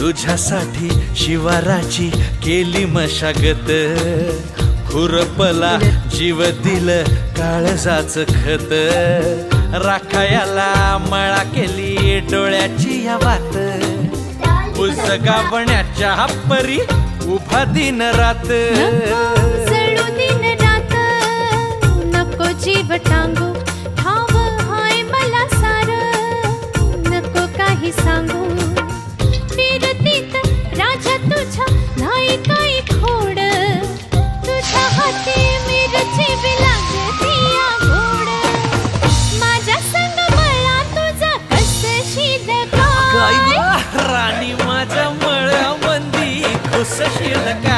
तुझ्यासाठी शिवाराची केली मशागत, खुरपला जीव दिलं काळजाच खत, राखायाला मळा केली डोळ्याची या वात, गावण्याच्या परी उभा दिन रात, जळू दिन रात नको जीव टांगू, ठाव हाय मला सार नको काही सांगू, फिरतीत राजा तुझ्या नाही काही खोड, तुझ्या हाती मिरची बी लागती या गोड, माझ्या संग मला तुझा कसशील काय राणी माझ्या मळ्यामंदी खुसशील काय.